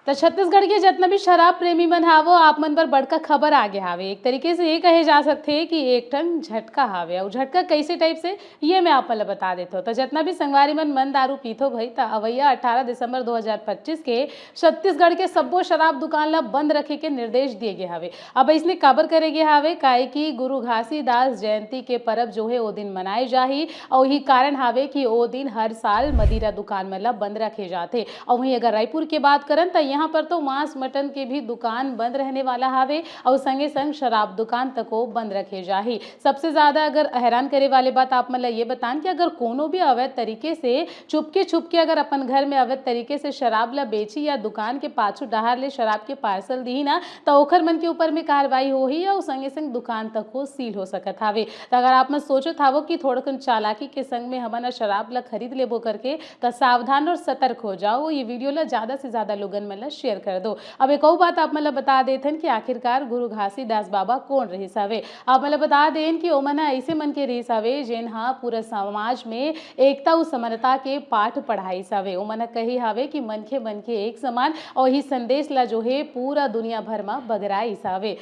तो छत्तीसगढ़ के जितना भी शराब प्रेमी मन हावो आप मन बर बड़का खबर आगे हावे। एक तरीके से ये कहे जा सकते हैं कि एक ठन झटका हावे और झटका कैसे टाइप से ये मैं आप मन ला बता देता हूँ। तो जितना भी संगवारी मन दारू पीथो भाई तो अवैया 18 दिसंबर 2025 के छत्तीसगढ़ के सब्बो शराब दुकान ला बंद रखे के निर्देश दिए गए हावे। अब इसने काबर करे गए हावे काहे कि गुरु घासीदास जयंती के परब जो है वो दिन मनाए जाही और यही कारण हावे कि वो दिन हर साल मदिरा दुकान मन ला बंद रखे जाते। और वहीं अगर रायपुर की बात करन तो यहाँ पर तो मांस मटन के भी दुकान बंद रहने वाला हावे और संगे संग शराब दुकान तक को बंद रखे जाही। सबसे ज्यादा अगर हैरान करे वाले बात आप मतलब ये बतान कि अगर कोनो भी अवैध तरीके से चुपके अगर अपन घर में अवैध तरीके से शराब ला बेची या दुकान के पाछू डहार ले शराब के पार्सल दी ना तो ओखर मन के ऊपर में कार्रवाई होही और संगे संग दुकान तक को सील हो सकत हावे। तो अगर आप मन सोचत हावो कि थोड़ा चालाकी के संग में हमन शराब ला खरीद लेबो करके तो सावधान और सतर्क हो जाओ। ये वीडियो ला ज्यादा से ज्यादा लोगन मन ला शेयर कर दो। अब एक और बात आप मन ला बता देथन कि आखिरकार गुरु घासीदास बाबा कौन रहिस हवे। आप मन ला बता देन कि ओमन ऐसे मन के रहिस हवे जेन हा पूरा समाज में एकता और समानता के पाठ पढ़ाइस हवे। ओमन कही हवे कि मन के एक समान और ही संदेश ला जो है पूरा दुनिया भर में बगराइस हवे।